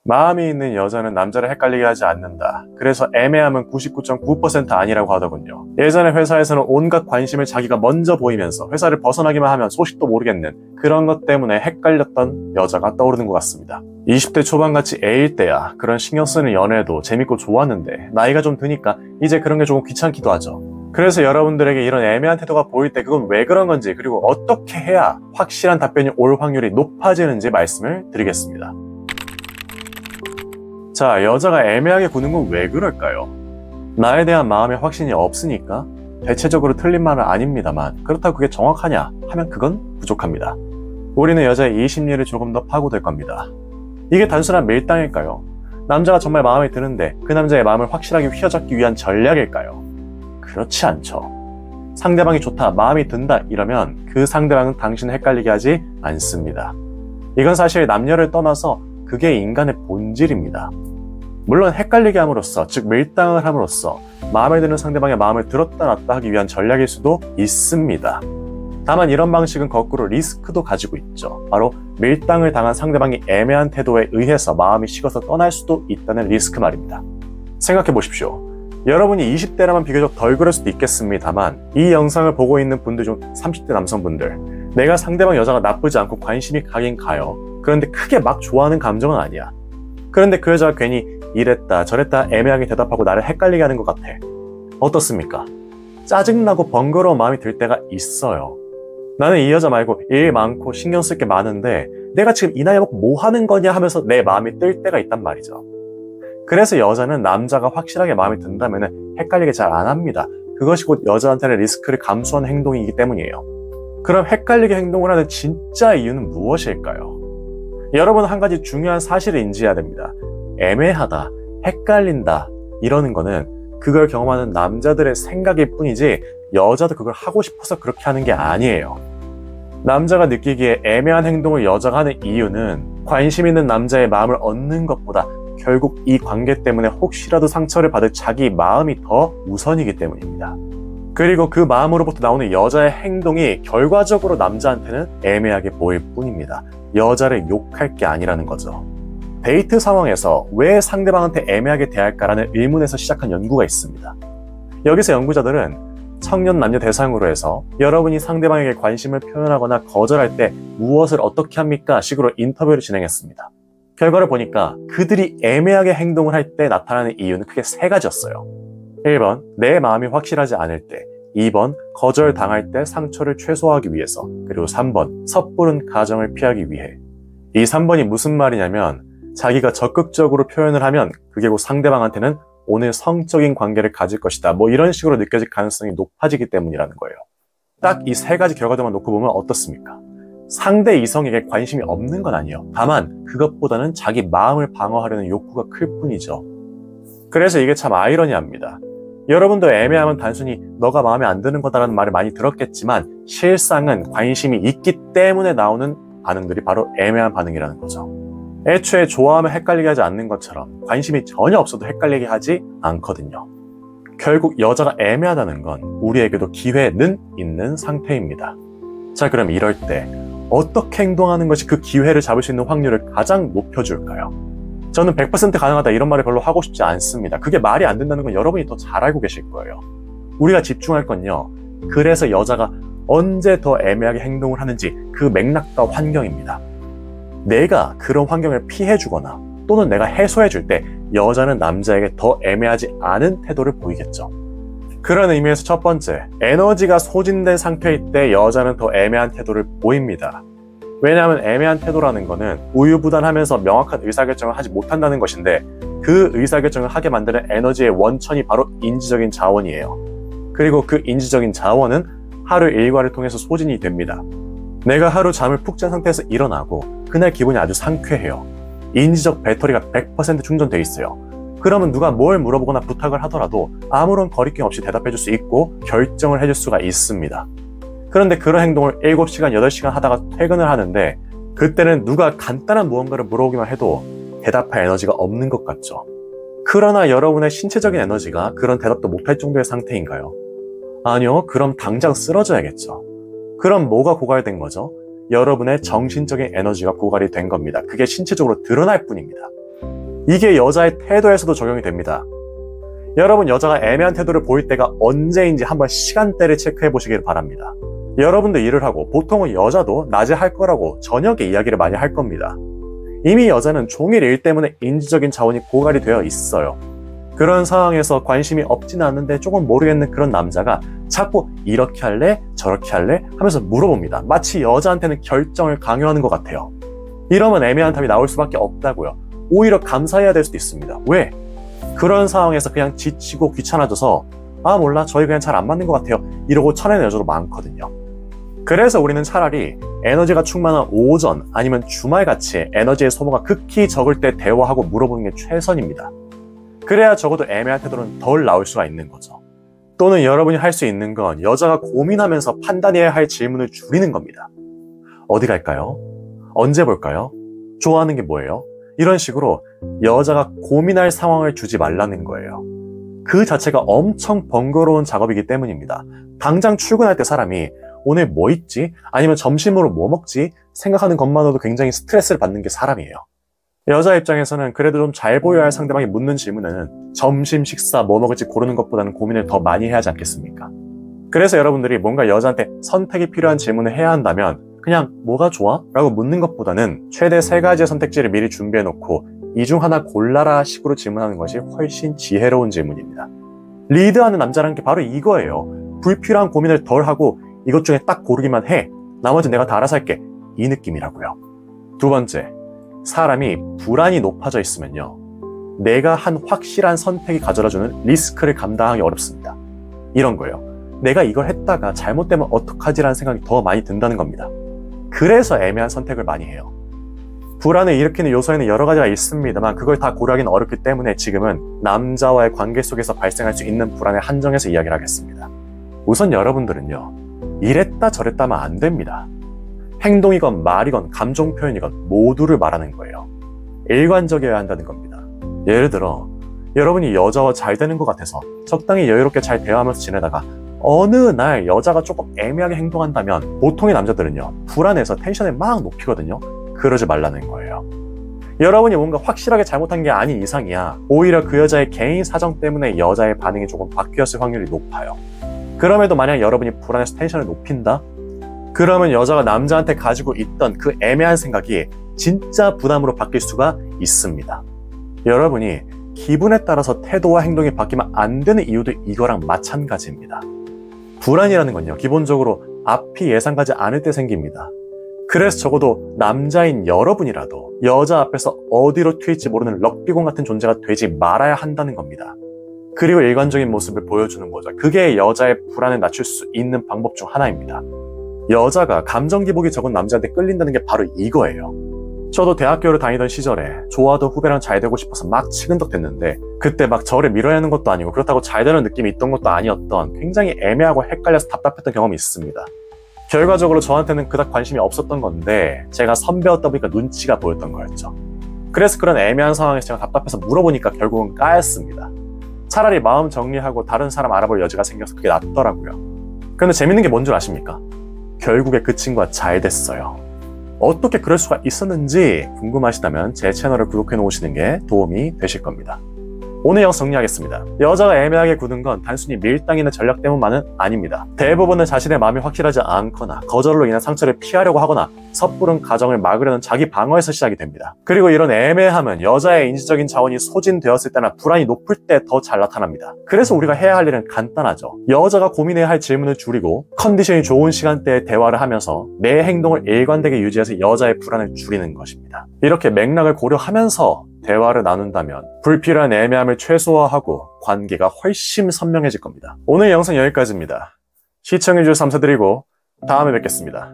마음이 있는 여자는 남자를 헷갈리게 하지 않는다. 그래서 애매함은 99.9% 아니라고 하더군요. 예전에 회사에서는 온갖 관심을 자기가 먼저 보이면서 회사를 벗어나기만 하면 소식도 모르겠는 그런 것 때문에 헷갈렸던 여자가 떠오르는 것 같습니다. 20대 초반같이 애일 때야 그런 신경 쓰는 연애도 재밌고 좋았는데 나이가 좀 드니까 이제 그런 게 조금 귀찮기도 하죠. 그래서 여러분들에게 이런 애매한 태도가 보일 때 그건 왜 그런 건지, 그리고 어떻게 해야 확실한 답변이 올 확률이 높아지는지 말씀을 드리겠습니다. 자, 여자가 애매하게 구는 건 왜 그럴까요? 나에 대한 마음의 확신이 없으니까? 대체적으로 틀린 말은 아닙니다만 그렇다고 그게 정확하냐 하면 그건 부족합니다. 우리는 여자의 이 심리를 조금 더 파고들 겁니다. 이게 단순한 밀당일까요? 남자가 정말 마음에 드는데 그 남자의 마음을 확실하게 휘어잡기 위한 전략일까요? 그렇지 않죠. 상대방이 좋다, 마음이 든다 이러면 그 상대방은 당신을 헷갈리게 하지 않습니다. 이건 사실 남녀를 떠나서 그게 인간의 본질입니다. 물론 헷갈리게 함으로써, 즉 밀당을 함으로써 마음에 드는 상대방의 마음을 들었다 놨다 하기 위한 전략일 수도 있습니다. 다만 이런 방식은 거꾸로 리스크도 가지고 있죠. 바로 밀당을 당한 상대방이 애매한 태도에 의해서 마음이 식어서 떠날 수도 있다는 리스크 말입니다. 생각해 보십시오. 여러분이 20대라면 비교적 덜 그럴 수도 있겠습니다만 이 영상을 보고 있는 분들 중 30대 남성분들, 내가 상대방 여자가 나쁘지 않고 관심이 가긴 가요. 그런데 크게 막 좋아하는 감정은 아니야. 그런데 그 여자가 괜히 이랬다 저랬다 애매하게 대답하고 나를 헷갈리게 하는 것 같아. 어떻습니까? 짜증나고 번거로운 마음이 들 때가 있어요. 나는 이 여자 말고 일 많고 신경 쓸 게 많은데 내가 지금 이 나이 먹고 뭐 하는 거냐 하면서 내 마음이 뜰 때가 있단 말이죠. 그래서 여자는 남자가 확실하게 마음에 든다면 헷갈리게 잘 안 합니다. 그것이 곧 여자한테는 리스크를 감수한 행동이기 때문이에요. 그럼 헷갈리게 행동을 하는 진짜 이유는 무엇일까요? 여러분은 한 가지 중요한 사실을 인지해야 됩니다. 애매하다, 헷갈린다 이러는 거는 그걸 경험하는 남자들의 생각일 뿐이지 여자도 그걸 하고 싶어서 그렇게 하는 게 아니에요. 남자가 느끼기에 애매한 행동을 여자가 하는 이유는 관심 있는 남자의 마음을 얻는 것보다 결국 이 관계 때문에 혹시라도 상처를 받을 자기 마음이 더 우선이기 때문입니다. 그리고 그 마음으로부터 나오는 여자의 행동이 결과적으로 남자한테는 애매하게 보일 뿐입니다. 여자를 욕할 게 아니라는 거죠. 데이트 상황에서 왜 상대방한테 애매하게 대할까라는 의문에서 시작한 연구가 있습니다. 여기서 연구자들은 청년 남녀 대상으로 해서 여러분이 상대방에게 관심을 표현하거나 거절할 때 무엇을 어떻게 합니까? 식으로 인터뷰를 진행했습니다. 결과를 보니까 그들이 애매하게 행동을 할 때 나타나는 이유는 크게 세 가지였어요. 1번, 내 마음이 확실하지 않을 때. 2번, 거절당할 때 상처를 최소화하기 위해서. 그리고 3번, 섣부른 가정을 피하기 위해. 이 3번이 무슨 말이냐면 자기가 적극적으로 표현을 하면 그게 곧 상대방한테는 오늘 성적인 관계를 가질 것이다, 뭐 이런 식으로 느껴질 가능성이 높아지기 때문이라는 거예요. 딱 이 세 가지 결과들만 놓고 보면 어떻습니까? 상대 이성에게 관심이 없는 건 아니에요. 다만 그것보다는 자기 마음을 방어하려는 욕구가 클 뿐이죠. 그래서 이게 참 아이러니합니다. 여러분도 애매하면 단순히 너가 마음에 안 드는 거다라는 말을 많이 들었겠지만 실상은 관심이 있기 때문에 나오는 반응들이 바로 애매한 반응이라는 거죠. 애초에 좋아하면 헷갈리게 하지 않는 것처럼 관심이 전혀 없어도 헷갈리게 하지 않거든요. 결국 여자가 애매하다는 건 우리에게도 기회는 있는 상태입니다. 자, 그럼 이럴 때 어떻게 행동하는 것이 그 기회를 잡을 수 있는 확률을 가장 높여줄까요? 저는 100% 가능하다 이런 말을 별로 하고 싶지 않습니다. 그게 말이 안 된다는 건 여러분이 더 잘 알고 계실 거예요. 우리가 집중할 건요, 그래서 여자가 언제 더 애매하게 행동을 하는지 그 맥락과 환경입니다. 내가 그런 환경을 피해주거나 또는 내가 해소해줄 때 여자는 남자에게 더 애매하지 않은 태도를 보이겠죠. 그런 의미에서 첫 번째, 에너지가 소진된 상태일 때 여자는 더 애매한 태도를 보입니다. 왜냐하면 애매한 태도라는 거는 우유부단하면서 명확한 의사결정을 하지 못한다는 것인데 그 의사결정을 하게 만드는 에너지의 원천이 바로 인지적인 자원이에요. 그리고 그 인지적인 자원은 하루 일과를 통해서 소진이 됩니다. 내가 하루 잠을 푹 잔 상태에서 일어나고 그날 기분이 아주 상쾌해요. 인지적 배터리가 100% 충전돼 있어요. 그러면 누가 뭘 물어보거나 부탁을 하더라도 아무런 거리낌 없이 대답해줄 수 있고 결정을 해줄 수가 있습니다. 그런데 그런 행동을 7시간, 8시간 하다가 퇴근을 하는데 그때는 누가 간단한 무언가를 물어보기만 해도 대답할 에너지가 없는 것 같죠. 그러나 여러분의 신체적인 에너지가 그런 대답도 못할 정도의 상태인가요? 아니요, 그럼 당장 쓰러져야겠죠. 그럼 뭐가 고갈된 거죠? 여러분의 정신적인 에너지가 고갈이 된 겁니다. 그게 신체적으로 드러날 뿐입니다. 이게 여자의 태도에서도 적용이 됩니다. 여러분, 여자가 애매한 태도를 보일 때가 언제인지 한번 시간대를 체크해 보시길 바랍니다. 여러분도 일을 하고 보통은 여자도 낮에 할 거라고 저녁에 이야기를 많이 할 겁니다. 이미 여자는 종일 일 때문에 인지적인 자원이 고갈이 되어 있어요. 그런 상황에서 관심이 없지는 않은데 조금 모르겠는 그런 남자가 자꾸 이렇게 할래? 저렇게 할래? 하면서 물어봅니다. 마치 여자한테는 결정을 강요하는 것 같아요. 이러면 애매한 답이 나올 수밖에 없다고요. 오히려 감사해야 될 수도 있습니다. 왜? 그런 상황에서 그냥 지치고 귀찮아져서 아 몰라 저희 그냥 잘 안 맞는 것 같아요 이러고 쳐내는 여자도 많거든요. 그래서 우리는 차라리 에너지가 충만한 오전 아니면 주말같이 에너지의 소모가 극히 적을 때 대화하고 물어보는 게 최선입니다. 그래야 적어도 애매한 태도는 덜 나올 수가 있는 거죠. 또는 여러분이 할 수 있는 건 여자가 고민하면서 판단해야 할 질문을 줄이는 겁니다. 어디 갈까요? 언제 볼까요? 좋아하는 게 뭐예요? 이런 식으로 여자가 고민할 상황을 주지 말라는 거예요. 그 자체가 엄청 번거로운 작업이기 때문입니다. 당장 출근할 때 사람이 오늘 뭐 입지? 아니면 점심으로 뭐 먹지? 생각하는 것만으로도 굉장히 스트레스를 받는 게 사람이에요. 여자 입장에서는 그래도 좀 잘 보여야 할 상대방이 묻는 질문은 점심 식사 뭐 먹을지 고르는 것보다는 고민을 더 많이 해야 하지 않겠습니까? 그래서 여러분들이 뭔가 여자한테 선택이 필요한 질문을 해야 한다면 그냥 뭐가 좋아? 라고 묻는 것보다는 최대 3가지의 선택지를 미리 준비해놓고 이 중 하나 골라라 식으로 질문하는 것이 훨씬 지혜로운 질문입니다. 리드하는 남자라는 게 바로 이거예요. 불필요한 고민을 덜 하고 이것 중에 딱 고르기만 해. 나머지 내가 다 알아서 할게. 이 느낌이라고요. 두 번째, 사람이 불안이 높아져 있으면요. 내가 한 확실한 선택이 가져다주는 리스크를 감당하기 어렵습니다. 이런 거예요. 내가 이걸 했다가 잘못되면 어떡하지라는 생각이 더 많이 든다는 겁니다. 그래서 애매한 선택을 많이 해요. 불안을 일으키는 요소에는 여러 가지가 있습니다만 그걸 다 고려하기는 어렵기 때문에 지금은 남자와의 관계 속에서 발생할 수 있는 불안에 한정해서 이야기를 하겠습니다. 우선 여러분들은요. 이랬다 저랬다 하면 안 됩니다. 행동이건 말이건 감정 표현이건 모두를 말하는 거예요. 일관적이어야 한다는 겁니다. 예를 들어 여러분이 여자와 잘 되는 것 같아서 적당히 여유롭게 잘 대화하면서 지내다가 어느 날 여자가 조금 애매하게 행동한다면 보통의 남자들은요. 불안해서 텐션을 막 높이거든요. 그러지 말라는 거예요. 여러분이 뭔가 확실하게 잘못한 게 아닌 이상이야. 오히려 그 여자의 개인 사정 때문에 여자의 반응이 조금 바뀌었을 확률이 높아요. 그럼에도 만약 여러분이 불안해서 텐션을 높인다? 그러면 여자가 남자한테 가지고 있던 그 애매한 생각이 진짜 부담으로 바뀔 수가 있습니다. 여러분이 기분에 따라서 태도와 행동이 바뀌면 안 되는 이유도 이거랑 마찬가지입니다. 불안이라는 건요. 기본적으로 앞이 예상하지 않을 때 생깁니다. 그래서 적어도 남자인 여러분이라도 여자 앞에서 어디로 튈지 모르는 럭비공 같은 존재가 되지 말아야 한다는 겁니다. 그리고 일관적인 모습을 보여주는 거죠. 그게 여자의 불안을 낮출 수 있는 방법 중 하나입니다. 여자가 감정 기복이 적은 남자한테 끌린다는 게 바로 이거예요. 저도 대학교를 다니던 시절에 좋아하던 후배랑 잘 되고 싶어서 막 치근덕댔는데 그때 막 저를 밀어야 하는 것도 아니고 그렇다고 잘 되는 느낌이 있던 것도 아니었던 굉장히 애매하고 헷갈려서 답답했던 경험이 있습니다. 결과적으로 저한테는 그닥 관심이 없었던 건데 제가 선배였다 보니까 눈치가 보였던 거였죠. 그래서 그런 애매한 상황에서 제가 답답해서 물어보니까 결국은 까였습니다. 차라리 마음 정리하고 다른 사람 알아볼 여지가 생겨서 그게 낫더라고요. 그런데 재밌는 게 뭔 줄 아십니까? 결국에 그 친구가 잘 됐어요. 어떻게 그럴 수가 있었는지 궁금하시다면 제 채널을 구독해 놓으시는 게 도움이 되실 겁니다. 오늘 영상 정리하겠습니다. 여자가 애매하게 구는 건 단순히 밀당이나 전략 때문만은 아닙니다. 대부분은 자신의 마음이 확실하지 않거나 거절로 인한 상처를 피하려고 하거나 섣부른 가정을 막으려는 자기 방어에서 시작이 됩니다. 그리고 이런 애매함은 여자의 인지적인 자원이 소진되었을 때나 불안이 높을 때 더 잘 나타납니다. 그래서 우리가 해야 할 일은 간단하죠. 여자가 고민해야 할 질문을 줄이고 컨디션이 좋은 시간대에 대화를 하면서 내 행동을 일관되게 유지해서 여자의 불안을 줄이는 것입니다. 이렇게 맥락을 고려하면서 대화를 나눈다면 불필요한 애매함을 최소화하고 관계가 훨씬 선명해질 겁니다. 오늘 영상 여기까지입니다. 시청해주셔서 감사드리고 다음에 뵙겠습니다.